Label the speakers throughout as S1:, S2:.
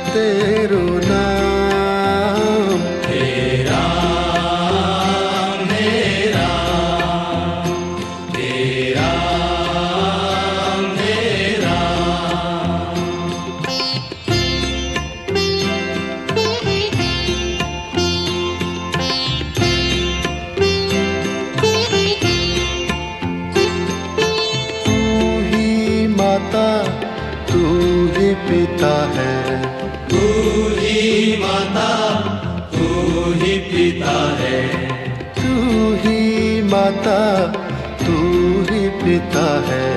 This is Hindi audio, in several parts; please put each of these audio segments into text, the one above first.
S1: तेरो नाम।
S2: हे राम हे राम हे राम हे राम।
S1: तू ही माता तू ही पिता है,
S2: तू ही माता तू ही पिता है,
S1: तू ही माता तू ही पिता है।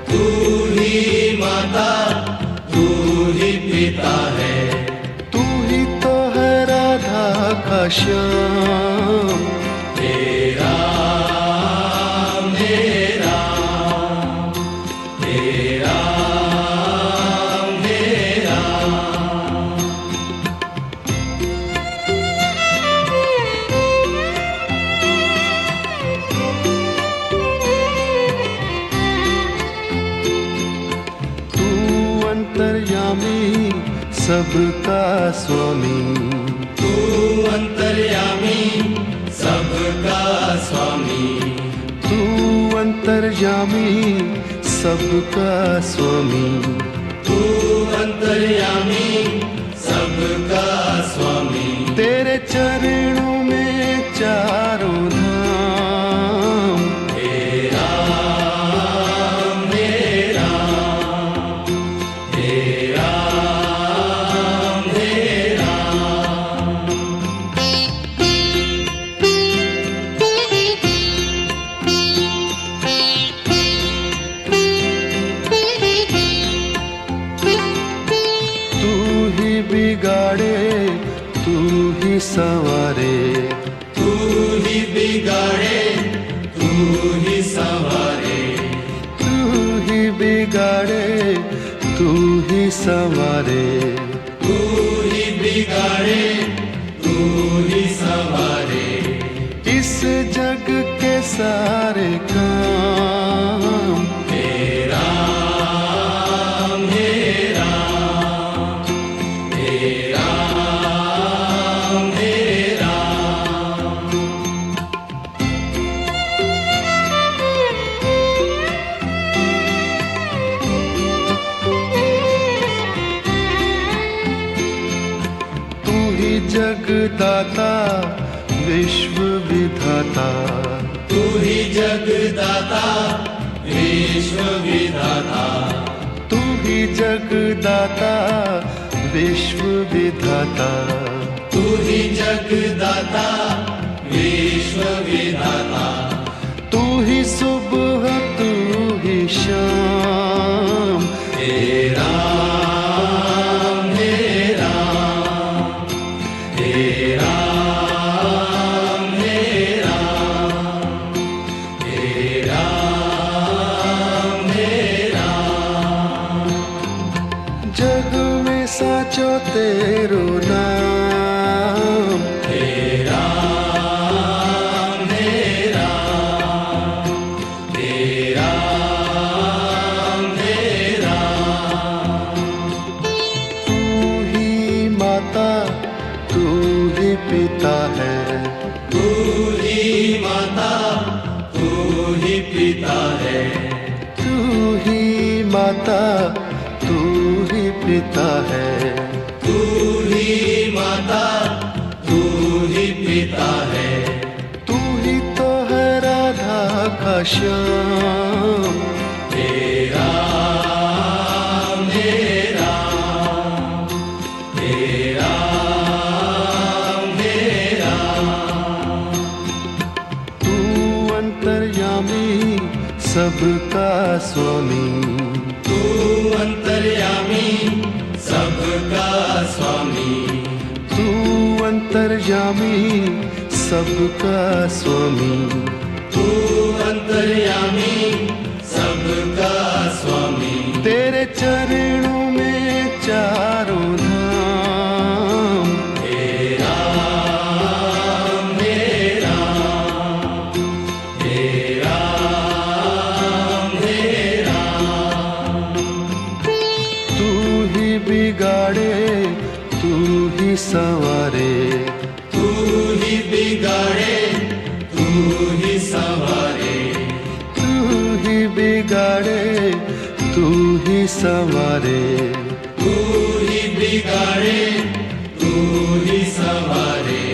S2: तू ही माता तू ही पिता है।
S1: तू ही तो है राधा का श्याम।
S2: हे राम हे राम हे राम हे राम।
S1: तू अंतर्यामी सबका स्वामी,
S2: तू अंतर्यामी सबका स्वामी,
S1: तू अंतर्यामी सबका स्वामी।
S2: तू अंतर्यामी सबका स्वामी।
S1: तेरे चरणों में चारों धाम।
S2: हे राम हे राम हे राम हे राम।
S1: तू ही बिगाड़े तू ही संवारे,
S2: तू ही बिगाड़े तू ही संवारे,
S1: तू ही बिगाड़े तू ही संवारे।
S2: तू ही बिगाड़े तू ही संवारे।
S1: इस जग के सारे काम।
S2: हे राम हे राम हे राम हे राम।
S1: तू ही जगदाता विश्व विधाता,
S2: तू ही जगदाता विश्व विधाता,
S1: तू ही जगदाता विश्व विधाता।
S2: तू ही जगदाता विश्व विधाता।
S1: तू ही सुबह तू ही शाम।
S2: हे राम हे राम हे राम हे राम हे राम हे राम।
S1: जग में साचो तेरो नाम।
S2: हे राम हे राम हे राम हे राम।
S1: तू ही माता तू ही पिता है,
S2: तू ही माता तू ही पिता है,
S1: तू ही माता तू ही पिता है।
S2: तू ही माता तू ही पिता है।
S1: तू ही तो है राधा का श्याम।
S2: हे राम हे राम हे राम हे राम।
S1: तू अंतर्यामी सबका स्वामी,
S2: तू अंतर्यामी सबका स्वामी,
S1: तू अंतर्यामी सबका स्वामी।
S2: तू अंतर्यामी सबका स्वामी।
S1: तेरे चरणों में चारों धाम।
S2: हे राम हे राम हे राम हे राम।
S1: तू ही बिगाड़े संवारे,
S2: तू ही बिगाड़े तू ही संवारे,
S1: तू ही बिगाड़े तू ही संवारे,
S2: तू ही बिगाड़े तू ही संवारे,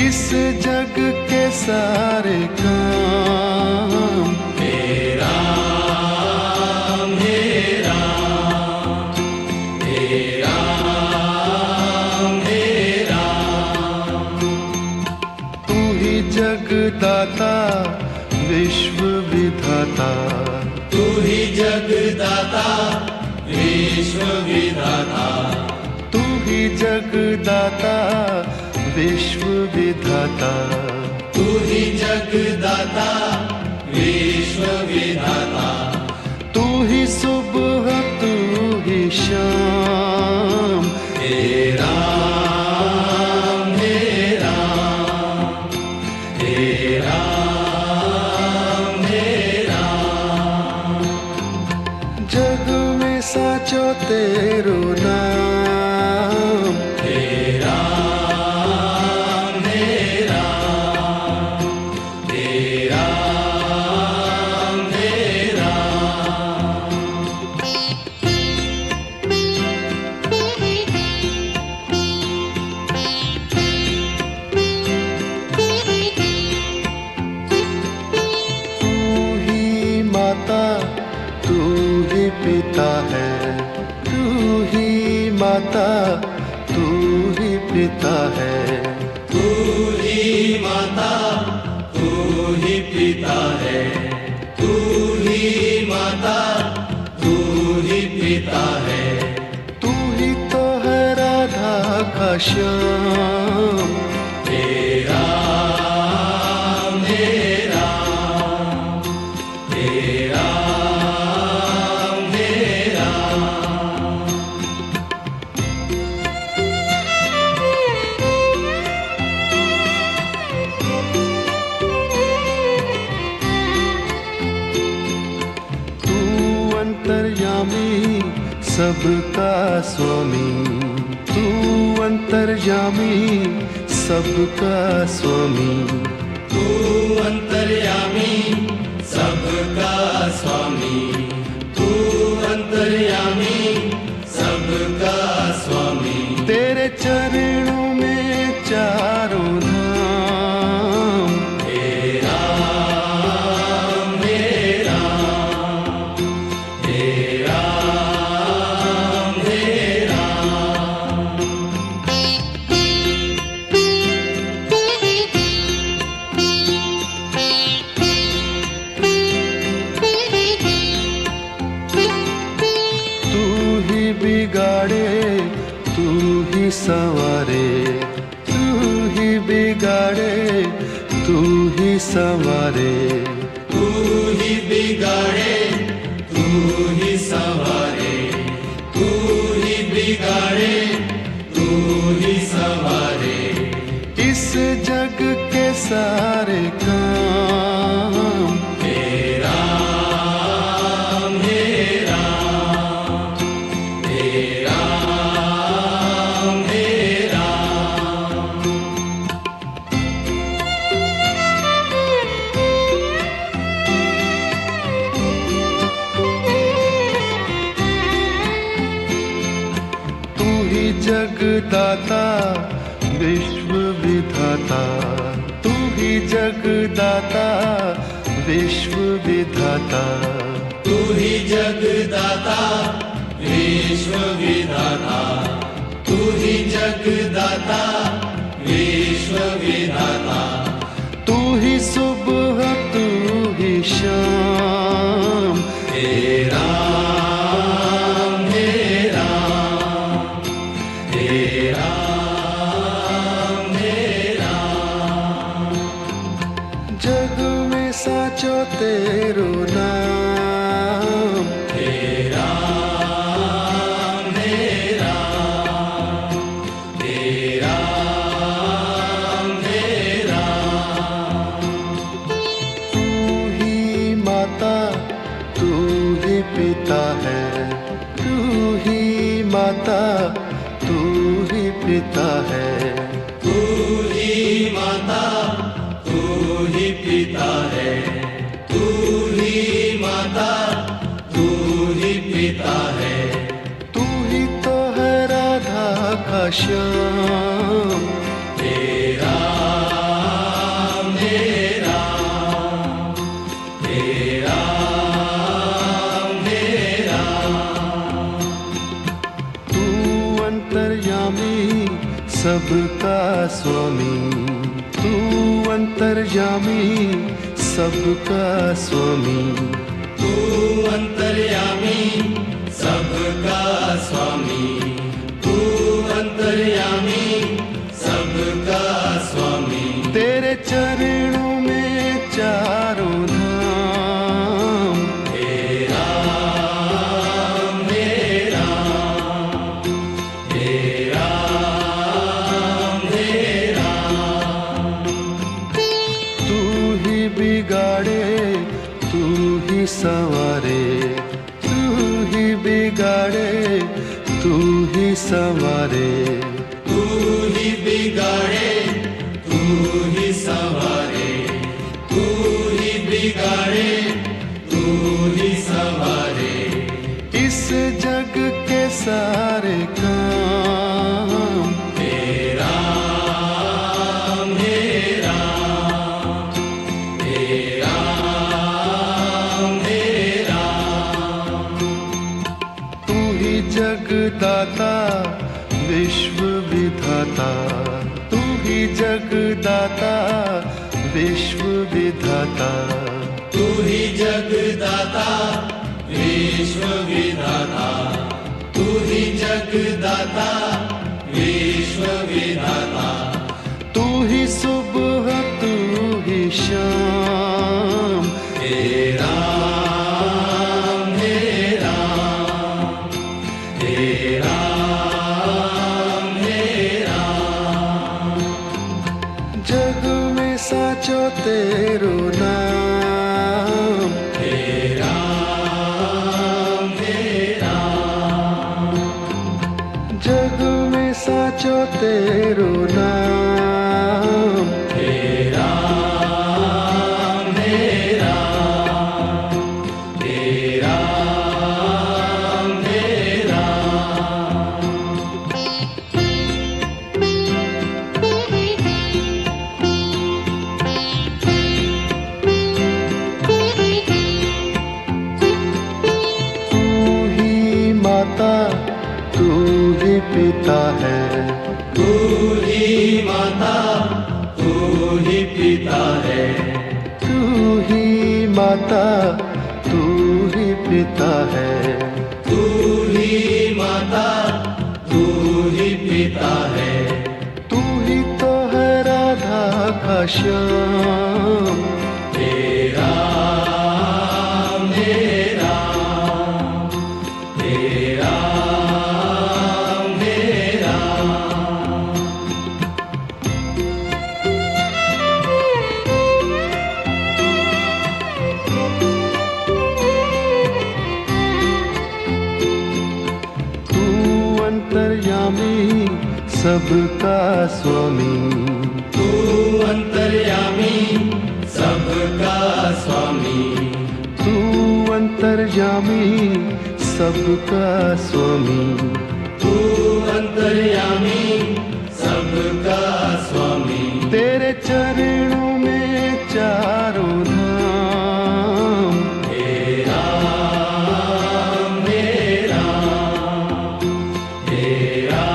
S1: इस जग के सारे काम
S2: हे राम हे राम हे राम हे राम।
S1: तू ही जगदाता विश्व विधाता,
S2: तू ही जगदाता विश्व विधाता,
S1: तू ही जगदाता विश्व विधाता,
S2: तू ही जगदाता विश्व विधाता,
S1: तू ही सुबह तू ही शाम,
S2: हे राम हे राम हे राम हे राम।
S1: जग में साचो तेरो नाम,
S2: हे राम हे राम हे राम हे राम।
S1: तू ही माता तू ही पिता है, तू ही माता तू ही पिता है,
S2: तू ही माता तू ही पिता है, तू ही माता तू ही पिता है,
S1: तू ही तो है राधा का श्याम,
S2: हे राम हे राम हे राम हे राम।
S1: तू अंतर्यामी सबका स्वामी, तू अंतर्यामी सबका स्वामी,
S2: तू अंतर्यामी सबका स्वामी, तू अंतर्यामी सबका स्वामी,
S1: तेरे चरणों में चारों धाम,
S2: हे राम हे राम हे राम हे राम।
S1: तू ही बिगाड़े तू ही संवारे, तू ही बिगाड़े तू ही संवारे,
S2: तू ही बिगाड़े तू ही संवारे, तू ही बिगाड़े तू ही संवारे,
S1: इस जग के सारे काम
S2: हे राम हे राम हे राम हे राम।
S1: तू ही जगदाता विश्व विधाता, तू ही जगदाता विश्व विधाता,
S2: तू ही जगदाता विश्व विधाता, तू ही जगदाता विश्व विधाता,
S1: तू ही सुबह तू ही शाम,
S2: हे राम हे राम हे राम हे राम।
S1: जग में साचो तेरो नाम,
S2: हे राम हे राम हे राम हे राम।
S1: तू ही माता तू ही पिता है, तू ही माता तू ही पिता पिता है,
S2: तू ही माता, तू ही पिता है, तू ही माता, तू ही पिता है,
S1: तू ही तो है राधा का श्याम।
S2: तेरा मेरा, तेरा मेरा,
S1: तू अंतर्यामी सबका स्वामी, तू अंतर्यामी सबका स्वामी,
S2: तू अंतर्यामी सबका स्वामी, तू अंतर्यामी सबका स्वामी,
S1: तेरे चरणों में चारों धाम।
S2: तेरा मेरा, तेरा मेरा,
S1: तू ही बिगाड़े तू ही संवारे, तू ही बिगाड़े तू ही संवारे,
S2: तू ही बिगाड़े, तू ही संवारे, तू ही बिगाड़े, तू ही संवारे,
S1: इस जग के सारे काम।
S2: तेरा मेरा, तेरा मेरा,
S1: तू ही जगदाता विश्व विधाता, तू ही जगदाता विश्व विधाता,
S2: तू ही जगदाता विश्व विधाता, तू ही जगदाता विश्व विधाता,
S1: तू ही सुबह तू ही शाम।
S2: तेरा मेरा, तेरा मेरा,
S1: जग में साचो तेरो नाम।
S2: तेरा मेरा,
S1: जग में साचो तेरो नाम।
S2: तेरा मेरा, तेरा मेरा,
S1: तू ही माता तू ही पिता है,
S2: तू ही माता, तू ही पिता है,
S1: तू ही माता तू ही पिता है,
S2: तू ही माता, तू ही पिता है,
S1: तू ही तो है राधा का श्याम।
S2: तेरा मेरा, तेरा मेरा,
S1: तू अंतर्यामी सबका स्वामी,
S2: तू अंतर्यामी सबका स्वामी,
S1: तू अंतर्यामी सबका स्वामी,
S2: तू अंतर्यामी सबका स्वामी,
S1: तेरे चरणों में चारों धाम।
S2: तेरा मेरा, तेरा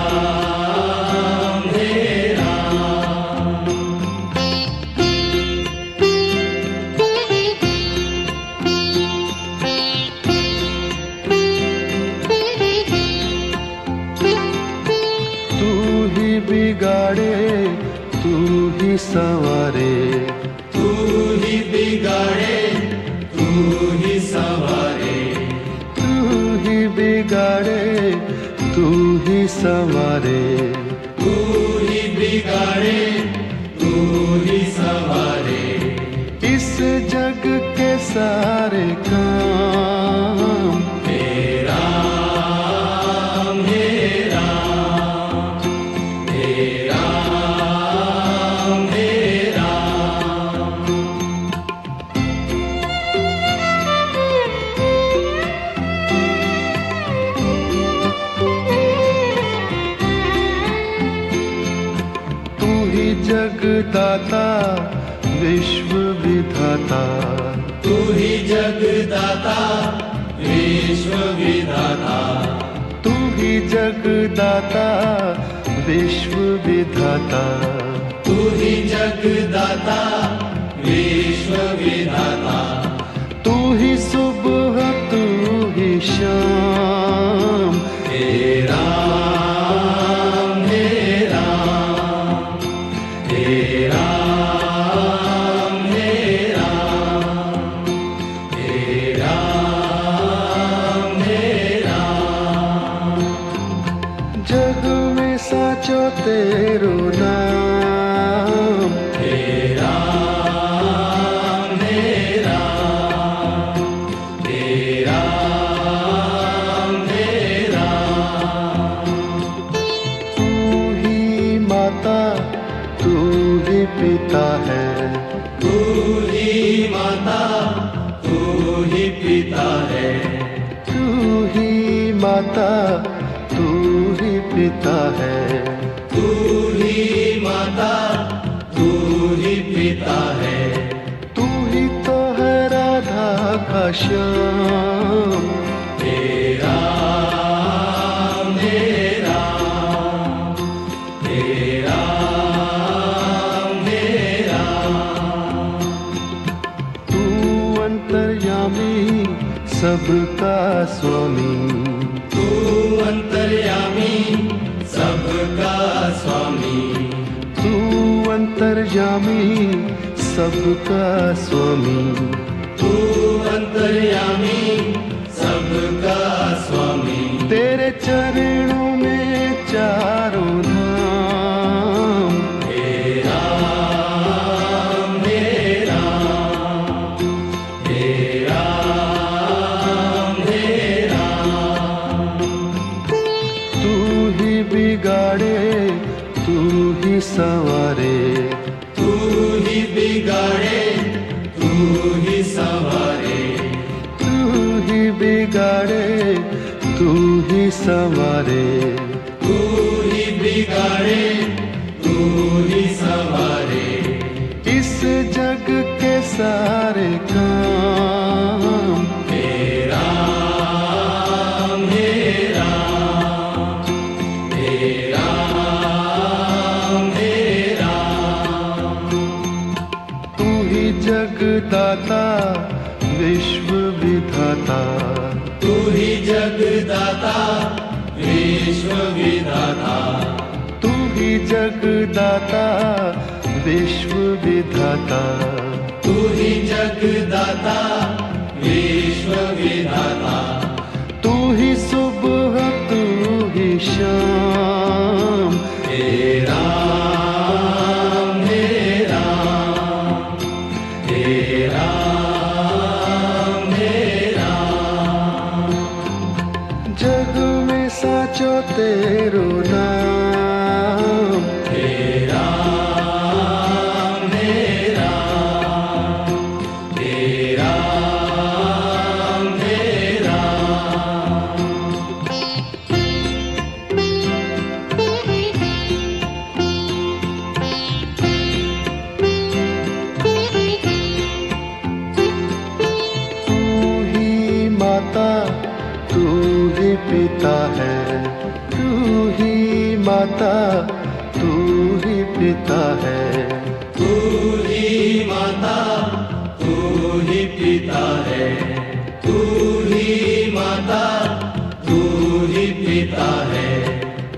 S2: मेरा,
S1: तू ही बिगाड़े तू ही संवारे,
S2: तू ही बिगाड़े, तू ही संवारे,
S1: तू ही बिगाड़े तू ही संवारे,
S2: तू ही बिगाड़े, तू ही संवारे,
S1: इस जग के सारे काम।
S2: तेरा मेरा,
S1: जगदाता विश्व विधाता,
S2: तू ही जगदाता विश्व विधाता,
S1: तू ही जगदाता विश्व विधाता,
S2: तू ही जगदाता विश्व विधाता,
S1: तू ही सुबह तू ही शाम,
S2: हे राम हे राम, हे राम हे राम, हे राम हे राम।
S1: जग में साचो तेरो नाम,
S2: हे राम हे राम, हे राम हे राम।
S1: तू ही माता तू ही पिता है,
S2: तू ही माता तू ही पिता है,
S1: तू ही माता तू ही पिता है,
S2: तू ही माता तू ही पिता है,
S1: तू ही तो है राधा का श्याम,
S2: हे राम हे राम, हे राम हे राम।
S1: तू अंतर्यामी सबका स्वामी,
S2: तू अंतर्यामी सबका स्वामी,
S1: तू अंतर्यामी सबका स्वामी,
S2: तू अंतर्यामी सबका स्वामी।
S1: तेरे चरणों में चारों धाम,
S2: हे राम हे राम, हे राम हे राम।
S1: तू ही बिगाड़े तू ही संवारे,
S2: तू ही बिगाड़े तू ही संवारे,
S1: तू ही बिगाड़े तू ही संवारे,
S2: तू ही बिगाड़े तू ही संवारे।
S1: इस जग के सारे काम,
S2: हे राम हे राम, हे राम हे राम।
S1: तू ही जगदाता विश्व विधाता,
S2: तू ही जगदाता विश्व विधाता,
S1: तू ही जगदाता विश्व विधाता,
S2: तू ही जगदाता विश्व विधाता,
S1: तू ही सुबह तू ही शाम,
S2: हे राम हे राम, हे राम हे राम।
S1: जग में साचो तेरो नाम,
S2: हे राम हे राम, हे राम हे राम।
S1: तू ही माता तू ही पिता है, तू ही माता तू ही पिता है,
S2: तू ही माता तू ही पिता है, तू ही माता तू ही पिता है,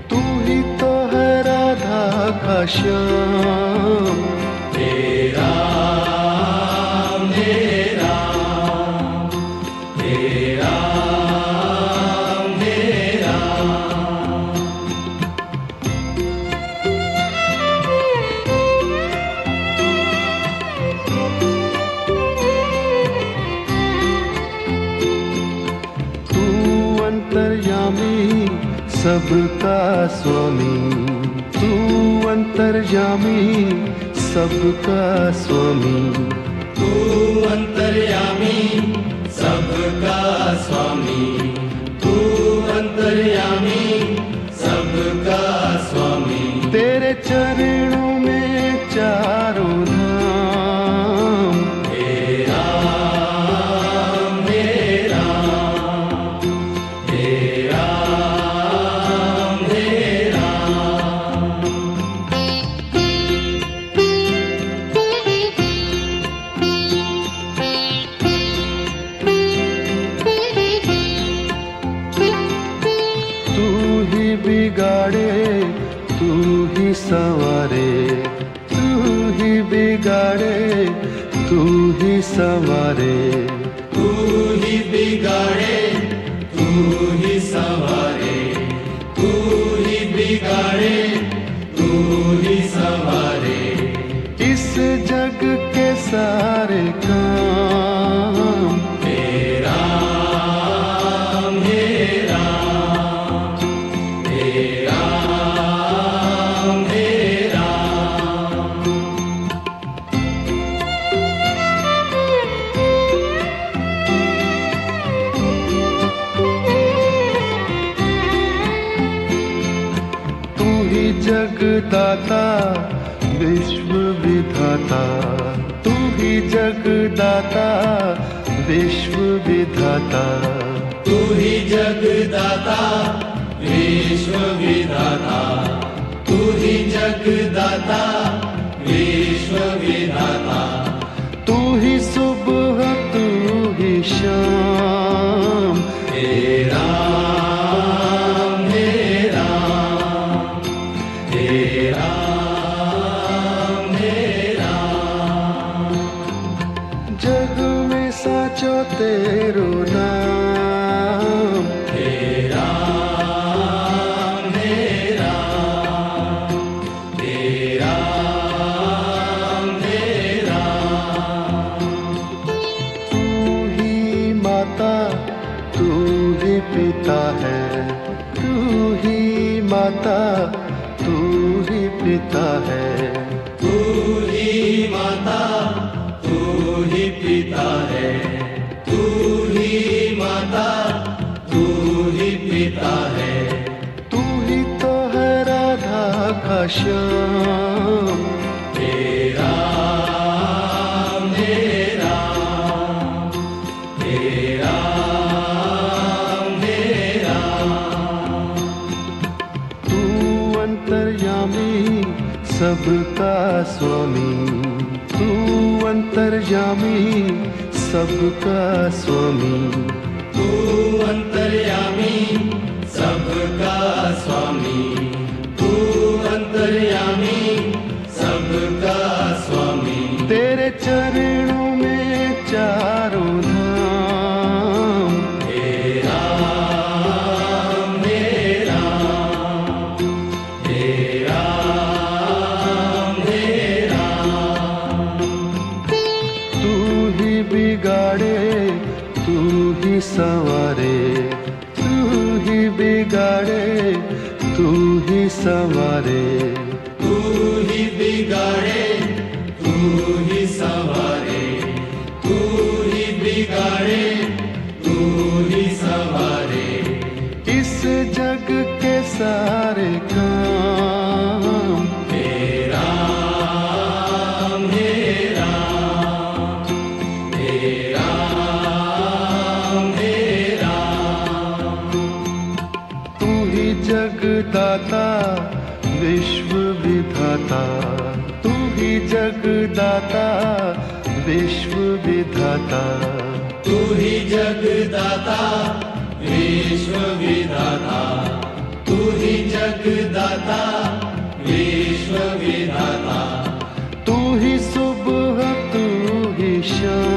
S1: तू ही तो है राधा का श्याम,
S2: हे राम हे राम, हे राम हे राम।
S1: तू अंतर्यामी सबका स्वामी, तू अंतर्यामी सबका स्वामी,
S2: तू अंतर्यामी सबका स्वामी, तू अंतर्यामी सबका स्वामी।
S1: तेरे चरणों में चार बिगाड़े तू ही संवारे, तू ही बिगाड़े तू ही संवारे,
S2: तू ही बिगाड़े तू ही संवारे, तू ही बिगाड़े तू ही संवारे।
S1: इस जग के सारे काम
S2: हे राम हे राम, हे राम हे राम।
S1: तू ही जगदाता विश्व विधाता, तू ही जगदाता विश्व विधाता,
S2: तू ही जगदाता विश्व विधाता, तू ही जगदाता विश्व विधाता।
S1: तू ही सुबह तू ही शाम,
S2: हे राम हे राम, हे राम हे राम।
S1: जग में साचो तेरो नाम,
S2: हे राम हे राम, हे राम हे राम।
S1: तू ही माता तू ही पिता है, तू ही माता तू ही पिता है,
S2: तू ही माता तू ही पिता है, तू ही माता तू ही पिता है।
S1: तू ही तो है राधा का श्याम,
S2: हे राम हे राम, हे राम हे राम।
S1: तू अंतर्यामी सबका स्वामी, तू अंतर्यामी सबका स्वामी,
S2: तू अंतर्यामी सबका स्वामी, तू अंतर्यामी सबका स्वामी।
S1: तेरे चरणों में चारों धाम,
S2: हे राम हे राम, हे राम हे राम।
S1: तू ही बिगाड़े तू ही संवारे, तू ही बिगाड़े तू ही संवारे,
S2: तू ही बिगाड़े तू ही संवारे, तू ही बिगाड़े तू ही संवारे।
S1: इस जग के सारे काम
S2: हे राम हे राम, हे राम हे राम।
S1: तू ही जगदाता विश्व विधाता, तू ही जगदाता विश्व विधाता,
S2: तू ही जगदाता विश्व विधाता, तू ही जगदाता विश्व विधाता।
S1: तू ही सुबह तू ही शाम,